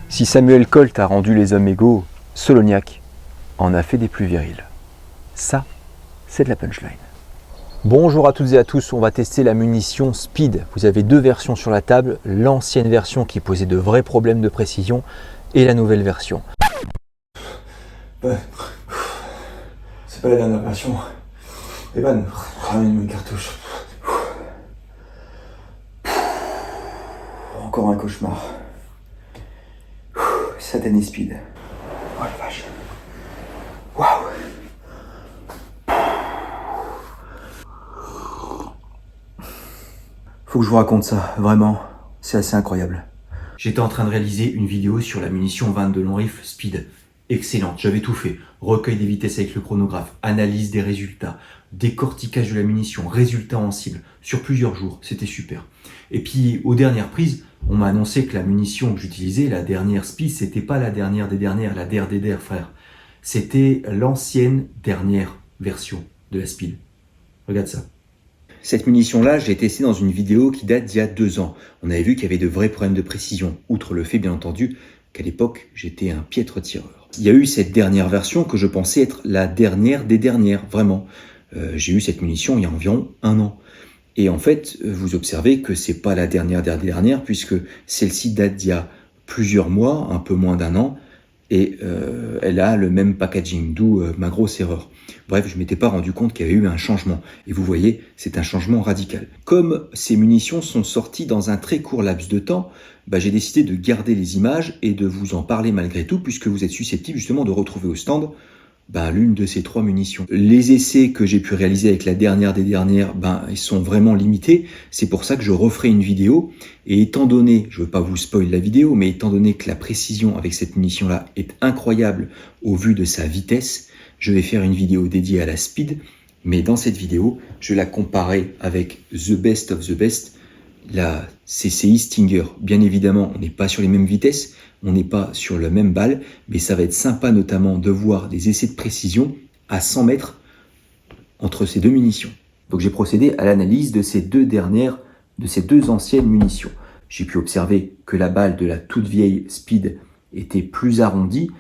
Si Samuel Colt a rendu les hommes égaux, Solognac en a fait des plus virils. Ça, c'est de la punchline. Bonjour à toutes et à tous, on va tester la munition Speed. Vous avez deux versions sur la table, l'ancienne version qui posait de vrais problèmes de précision et la nouvelle version. C'est pas la dernière version. Evan, ramène mes cartouches. Encore un cauchemar. Satané Speed. Oh la vache. Waouh. Faut que je vous raconte ça, vraiment. C'est assez incroyable. J'étais en train de réaliser une vidéo sur la munition 22 long rifle Speed. Excellente, j'avais tout fait. Recueil des vitesses avec le chronographe, analyse des résultats, décortiquage de la munition, résultats en cible, sur plusieurs jours, c'était super. Et puis, aux dernières prises, on m'a annoncé que la munition que j'utilisais, la dernière Speed, c'était pas la dernière des dernières, la der des der, frère. C'était l'ancienne dernière version de la Speed. Regarde ça. Cette munition-là, je l'ai testée dans une vidéo qui date d'il y a 2 ans. On avait vu qu'il y avait de vrais problèmes de précision, outre le fait, bien entendu, qu'à l'époque, j'étais un piètre tireur. Il y a eu cette dernière version que je pensais être la dernière des dernières, vraiment. J'ai eu cette munition il y a environ 1 an. Et en fait, vous observez que c'est pas la dernière des dernières, puisque celle-ci date d'il y a plusieurs mois, un peu moins d'1 an, et elle a le même packaging, d'où ma grosse erreur. Bref, je m'étais pas rendu compte qu'il y avait eu un changement. Et vous voyez, c'est un changement radical. Comme ces munitions sont sorties dans un très court laps de temps, j'ai décidé de garder les images et de vous en parler malgré tout, puisque vous êtes susceptible justement de retrouver au stand l'une de ces 3 munitions. Les essais que j'ai pu réaliser avec la dernière des dernières, ils sont vraiment limités. C'est pour ça que je referai une vidéo. Et étant donné, je veux pas vous spoiler la vidéo, mais étant donné que la précision avec cette munition-là est incroyable au vu de sa vitesse, je vais faire une vidéo dédiée à la Speed. Mais dans cette vidéo, je vais la comparer avec the best of the best, la CCI Stinger. Bien évidemment, on n'est pas sur les mêmes vitesses, on n'est pas sur la même balle, mais ça va être sympa notamment de voir des essais de précision à 100 mètres entre ces deux munitions. Donc j'ai procédé à l'analyse de ces deux anciennes munitions. J'ai pu observer que la balle de la toute vieille Speed était plus arrondie,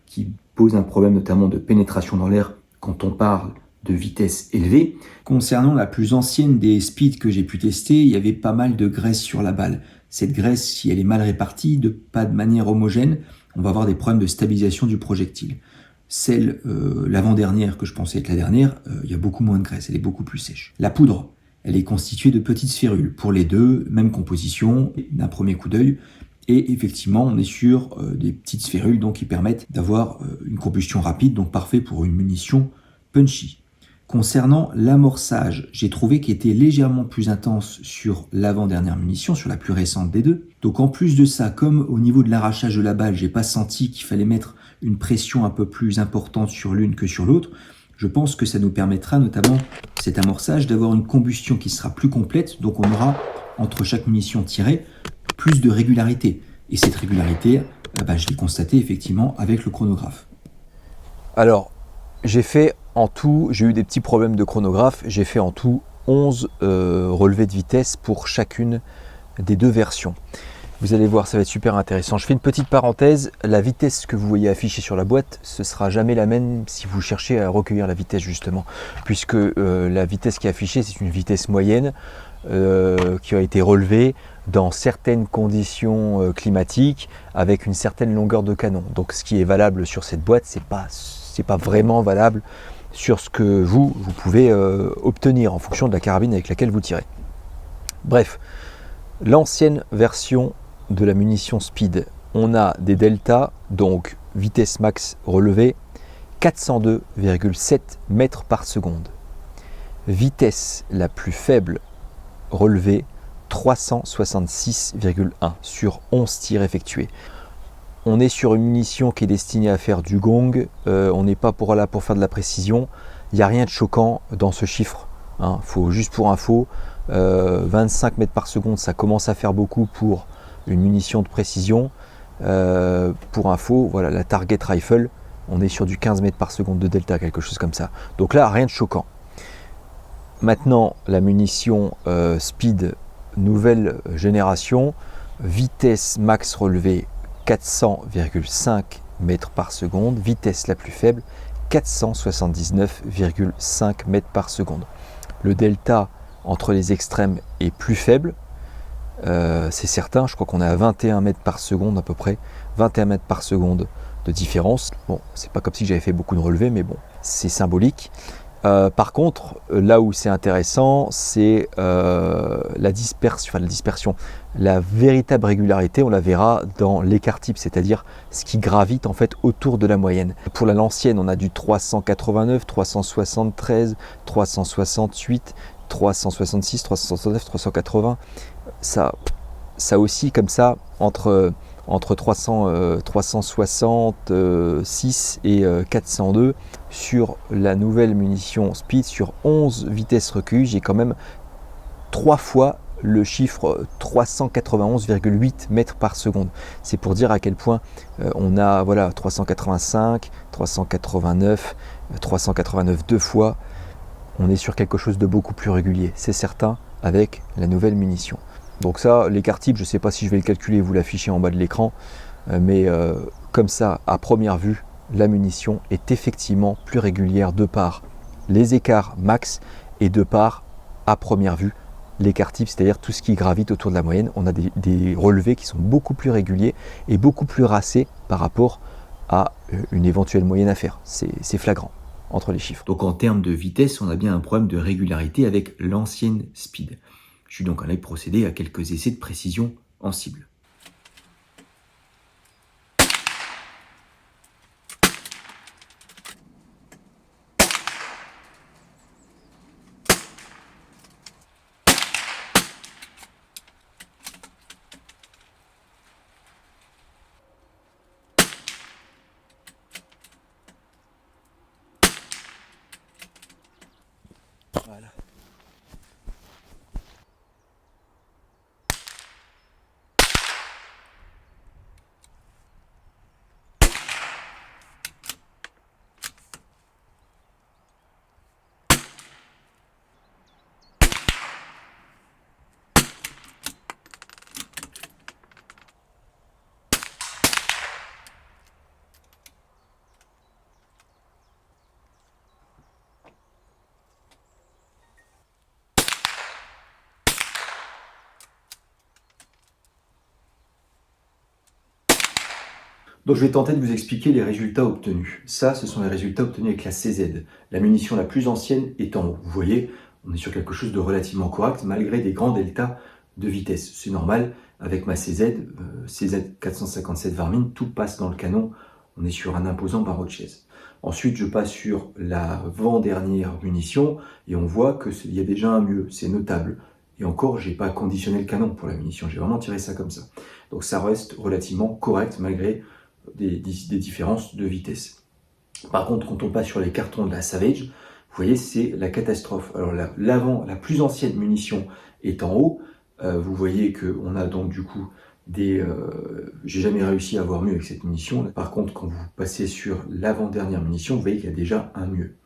qui pose un problème notamment de pénétration dans l'air quand on parle de vitesse élevée. Concernant la plus ancienne des Speed que j'ai pu tester, il y avait pas mal de graisse sur la balle. Cette graisse, si elle est mal répartie, pas de manière homogène, on va avoir des problèmes de stabilisation du projectile. Celle, l'avant-dernière, que je pensais être la dernière, il y a beaucoup moins de graisse, elle est beaucoup plus sèche. La poudre, elle est constituée de petites sphérules. Pour les deux, même composition, d'un premier coup d'œil. Et effectivement, on est sur des petites sphérules donc, qui permettent d'avoir une combustion rapide, donc parfait pour une munition punchy. Concernant l'amorçage, j'ai trouvé qu'il était légèrement plus intense sur l'avant-dernière munition, sur la plus récente des deux. Donc en plus de ça, comme au niveau de l'arrachage de la balle, j'ai pas senti qu'il fallait mettre une pression un peu plus importante sur l'une que sur l'autre, je pense que ça nous permettra notamment, cet amorçage, d'avoir une combustion qui sera plus complète. Donc on aura, entre chaque munition tirée, plus de régularité. Et cette régularité, je l'ai constatée effectivement avec le chronographe. Alors, j'ai eu des petits problèmes de chronographe, j'ai fait en tout 11 relevés de vitesse pour chacune des deux versions. Vous allez voir, ça va être super intéressant. Je fais une petite parenthèse, la vitesse que vous voyez affichée sur la boîte, ce sera jamais la même si vous cherchez à recueillir la vitesse justement, puisque la vitesse qui est affichée, c'est une vitesse moyenne qui a été relevée dans certaines conditions climatiques avec une certaine longueur de canon. Donc ce qui est valable sur cette boîte, c'est pas vraiment valable sur ce que vous pouvez obtenir en fonction de la carabine avec laquelle vous tirez. Bref, l'ancienne version de la munition Speed, on a des deltas, donc vitesse max relevée, 402,7 mètres par seconde. Vitesse la plus faible relevée, 366,1 sur 11 tirs effectués. On est sur une munition qui est destinée à faire du gong, on n'est pas là pour faire de la précision, il n'y a rien de choquant dans ce chiffre, faut juste pour info, 25 mètres par seconde, ça commence à faire beaucoup pour une munition de précision. Pour info, voilà, la target rifle, on est sur du 15 mètres par seconde de delta, quelque chose comme ça. Donc là, rien de choquant. Maintenant, la munition Speed nouvelle génération, vitesse max relevée 400,5 mètres par seconde, vitesse la plus faible, 479,5 mètres par seconde. Le delta entre les extrêmes est plus faible, c'est certain, je crois qu'on est à 21 mètres par seconde à peu près, 21 mètres par seconde de différence. Bon, c'est pas comme si j'avais fait beaucoup de relevés, mais bon, c'est symbolique. Par contre, là où c'est intéressant, c'est la dispersion. La véritable régularité, on la verra dans l'écart type, c'est-à-dire ce qui gravite en fait autour de la moyenne. Pour l'ancienne, on a du 389, 373, 368, 366, 369, 380. Ça aussi comme ça, entre 366 et 402 sur la nouvelle munition Speed, sur 11 vitesses recueillies, j'ai quand même 3 fois le chiffre 391,8 mètres par seconde. C'est pour dire à quel point on a 385, 389, 389 deux fois. On est sur quelque chose de beaucoup plus régulier, c'est certain, avec la nouvelle munition. Donc ça, l'écart type, je ne sais pas si je vais le calculer, vous l'affichez en bas de l'écran, mais comme ça, à première vue, la munition est effectivement plus régulière de par les écarts max et de par, à première vue, l'écart type, c'est-à-dire tout ce qui gravite autour de la moyenne. On a des relevés qui sont beaucoup plus réguliers et beaucoup plus racés par rapport à une éventuelle moyenne à faire. C'est flagrant entre les chiffres. Donc en termes de vitesse, on a bien un problème de régularité avec l'ancienne Speed. Je suis donc allé procéder à quelques essais de précision en cible. Voilà. Donc je vais tenter de vous expliquer les résultats obtenus. Ça, ce sont les résultats obtenus avec la CZ, la munition la plus ancienne est en haut. Vous voyez, on est sur quelque chose de relativement correct malgré des grands deltas de vitesse. C'est normal, avec ma CZ, CZ 457 Varmine, tout passe dans le canon. On est sur un imposant barreau de chaise. Ensuite, je passe sur l'avant-dernière munition et on voit qu'il y a déjà un mieux, c'est notable. Et encore, je n'ai pas conditionné le canon pour la munition, j'ai vraiment tiré ça comme ça. Donc ça reste relativement correct malgré des différences de vitesse. Par contre, quand on passe sur les cartons de la Savage, vous voyez, c'est la catastrophe. Alors la plus ancienne munition est en haut. Vous voyez qu'on a donc du coup j'ai jamais réussi à avoir mieux avec cette munition. Par contre, quand vous passez sur l'avant-dernière munition, vous voyez qu'il y a déjà un mieux.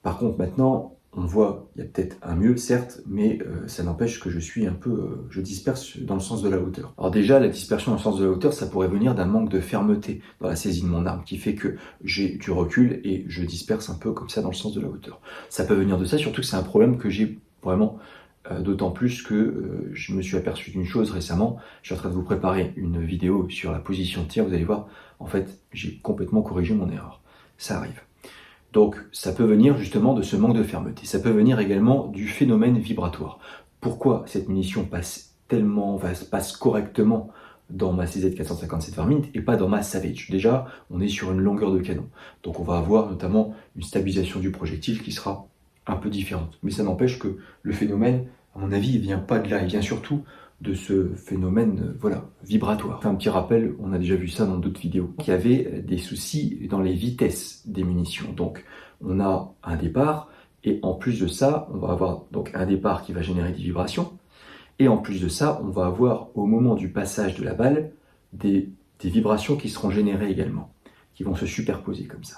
Par contre, maintenant, on voit, il y a peut-être un mieux, certes, mais ça n'empêche que je suis un peu, je disperse dans le sens de la hauteur. Alors déjà, la dispersion dans le sens de la hauteur, ça pourrait venir d'un manque de fermeté dans la saisie de mon arme, qui fait que j'ai du recul et je disperse un peu comme ça dans le sens de la hauteur. Ça peut venir de ça, surtout que c'est un problème que j'ai vraiment, d'autant plus que je me suis aperçu d'une chose récemment. Je suis en train de vous préparer une vidéo sur la position de tir, vous allez voir, en fait, j'ai complètement corrigé mon erreur. Ça arrive. Donc ça peut venir justement de ce manque de fermeté. Ça peut venir également du phénomène vibratoire. Pourquoi cette munition passe correctement dans ma CZ 457 Varmint et pas dans ma Savage? Déjà, on est sur une longueur de canon. Donc on va avoir notamment une stabilisation du projectile qui sera un peu différente. Mais ça n'empêche que le phénomène, à mon avis, il vient pas de là. Il vient surtout de ce phénomène vibratoire. Enfin, un petit rappel, on a déjà vu ça dans d'autres vidéos, qu'il y avait des soucis dans les vitesses des munitions. Donc on a un départ, et en plus de ça, on va avoir donc un départ qui va générer des vibrations, et en plus de ça, on va avoir au moment du passage de la balle, des vibrations qui seront générées également, qui vont se superposer comme ça.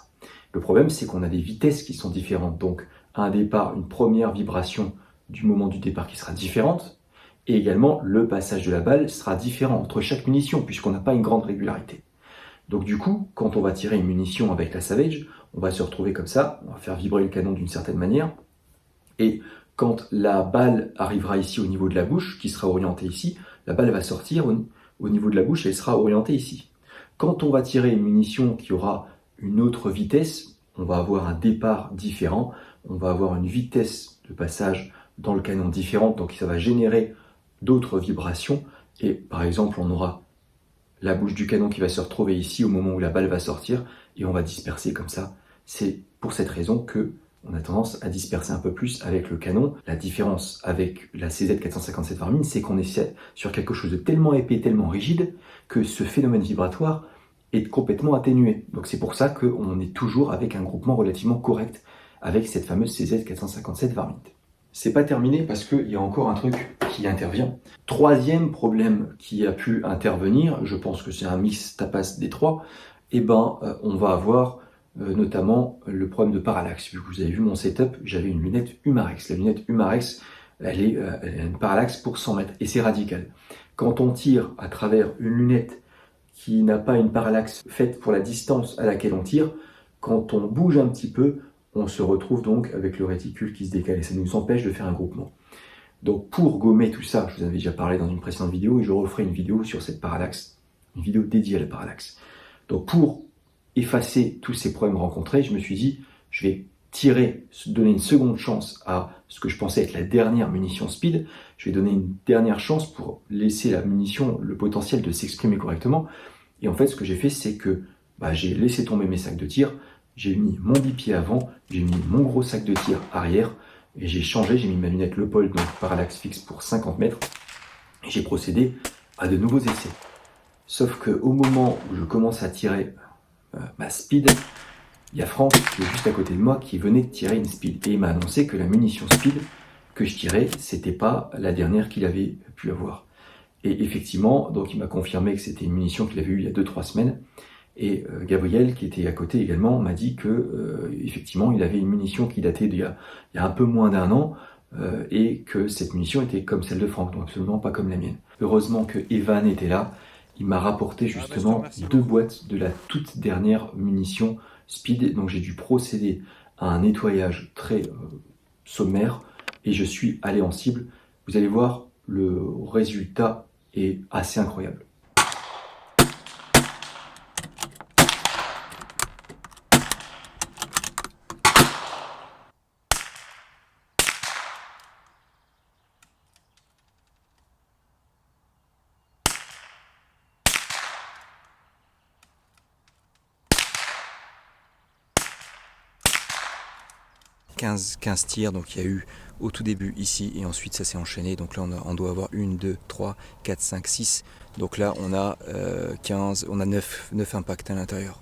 Le problème, c'est qu'on a des vitesses qui sont différentes. Donc un départ, une première vibration du moment du départ qui sera différente, Et également, le passage de la balle sera différent entre chaque munition, puisqu'on n'a pas une grande régularité. Donc du coup, quand on va tirer une munition avec la Savage, on va se retrouver comme ça, on va faire vibrer le canon d'une certaine manière, et quand la balle arrivera ici au niveau de la bouche, qui sera orientée ici, la balle va sortir au niveau de la bouche et elle sera orientée ici. Quand on va tirer une munition qui aura une autre vitesse, on va avoir un départ différent, on va avoir une vitesse de passage dans le canon différente, donc ça va générer d'autres vibrations, et par exemple on aura la bouche du canon qui va se retrouver ici au moment où la balle va sortir, et on va disperser comme ça. C'est pour cette raison que on a tendance à disperser un peu plus avec le canon. La différence avec la CZ457 Varmine, c'est qu'on est sur quelque chose de tellement épais, tellement rigide, que ce phénomène vibratoire est complètement atténué. Donc c'est pour ça qu'on est toujours avec un groupement relativement correct avec cette fameuse CZ457 Varmint. C'est pas terminé parce qu'il y a encore un truc qui intervient. Troisième problème qui a pu intervenir, je pense que c'est un mix tapas des trois, on va avoir notamment le problème de parallaxe. Vu que vous avez vu mon setup, j'avais une lunette Humarex. La lunette Humarex, elle a une parallaxe pour 100 mètres et c'est radical. Quand on tire à travers une lunette qui n'a pas une parallaxe faite pour la distance à laquelle on tire, quand on bouge un petit peu, on se retrouve donc avec le réticule qui se décale et ça nous empêche de faire un groupement. Donc pour gommer tout ça, je vous en avais déjà parlé dans une précédente vidéo et je referai une vidéo sur cette parallaxe, une vidéo dédiée à la parallaxe. Donc pour effacer tous ces problèmes rencontrés, je me suis dit, je vais donner une seconde chance à ce que je pensais être la dernière munition speed. Je vais donner une dernière chance pour laisser la munition le potentiel de s'exprimer correctement. Et en fait, ce que j'ai fait, c'est que j'ai laissé tomber mes sacs de tir, j'ai mis mon bipied avant, j'ai mis mon gros sac de tir arrière, et j'ai changé, j'ai mis ma lunette Leupold, donc parallaxe fixe pour 50 mètres, et j'ai procédé à de nouveaux essais. Sauf qu'au moment où je commence à tirer ma speed, il y a Franck qui est juste à côté de moi qui venait de tirer une speed et il m'a annoncé que la munition speed que je tirais, c'était pas la dernière qu'il avait pu avoir. Et effectivement, donc il m'a confirmé que c'était une munition qu'il avait eue il y a 2-3 semaines. Et Gabriel, qui était à côté également, m'a dit que effectivement, il avait une munition qui datait d'il y a un peu moins d'un an et que cette munition était comme celle de Franck, donc absolument pas comme la mienne. Heureusement que Evan était là. Il m'a rapporté justement 2 boîtes de la toute dernière munition speed, donc j'ai dû procéder à un nettoyage très sommaire et je suis allé en cible. Vous allez voir, le résultat est assez incroyable. « 15 tirs, donc il y a eu au tout début ici et ensuite ça s'est enchaîné, donc là on doit avoir 1, 2, 3, 4, 5, 6, donc là on a 15, on a 9 impacts à l'intérieur.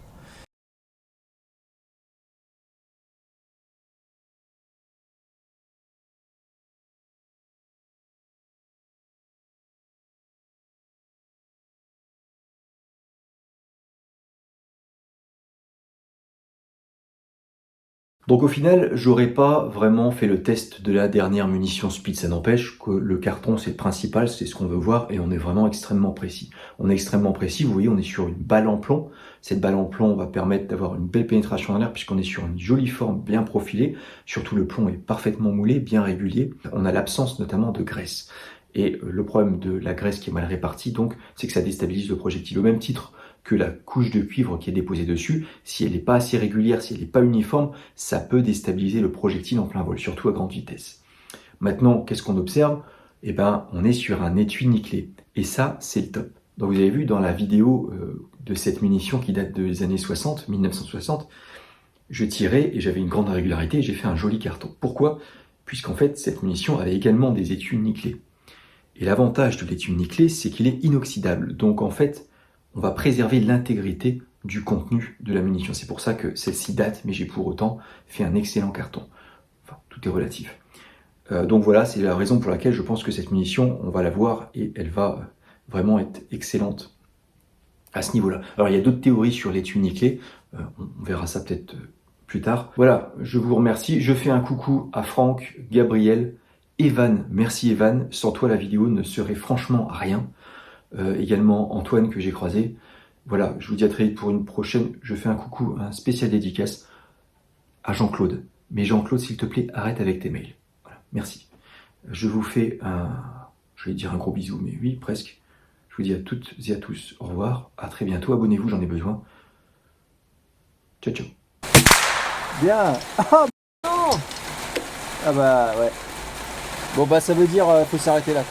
Donc au final, j'aurais pas vraiment fait le test de la dernière munition speed, ça n'empêche que le carton c'est le principal, c'est ce qu'on veut voir et on est vraiment extrêmement précis. On est extrêmement précis, vous voyez on est sur une balle en plomb, cette balle en plomb va permettre d'avoir une belle pénétration dans l'air puisqu'on est sur une jolie forme bien profilée, surtout le plomb est parfaitement moulé, bien régulier, on a l'absence notamment de graisse. Et le problème de la graisse qui est mal répartie donc, c'est que ça déstabilise le projectile au même titre que la couche de cuivre qui est déposée dessus, si elle n'est pas assez régulière, si elle n'est pas uniforme, ça peut déstabiliser le projectile en plein vol, surtout à grande vitesse. Maintenant, qu'est-ce qu'on observe ? On est sur un étui nickelé, et ça, c'est le top. Donc vous avez vu dans la vidéo de cette munition qui date des années 60, 1960, je tirais et j'avais une grande régularité et j'ai fait un joli carton. Pourquoi ? Puisqu'en fait, cette munition avait également des étuis nickelés. Et l'avantage de l'étui nickelé, c'est qu'il est inoxydable. Donc en fait, on va préserver l'intégrité du contenu de la munition. C'est pour ça que celle-ci date, mais j'ai pour autant fait un excellent carton. Enfin, tout est relatif. Donc voilà, c'est la raison pour laquelle je pense que cette munition, on va la voir et elle va vraiment être excellente à ce niveau-là. Alors il y a d'autres théories sur l'étui nickelé, on verra ça peut-être plus tard. Voilà, je vous remercie. Je fais un coucou à Franck, Gabriel Evan, merci Evan, sans toi la vidéo ne serait franchement rien. Également Antoine que j'ai croisé. Voilà, je vous dis à très vite pour une prochaine. Je fais un coucou, un spécial dédicace à Jean-Claude. Mais Jean-Claude, s'il te plaît, arrête avec tes mails. Voilà, merci. Je vous fais je vais dire un gros bisou, mais oui, presque. Je vous dis à toutes et à tous au revoir, à très bientôt, abonnez-vous, j'en ai besoin. Ciao, ciao. Bien. Ah non. Ah bah ouais. Bon bah ça veut dire faut s'arrêter là.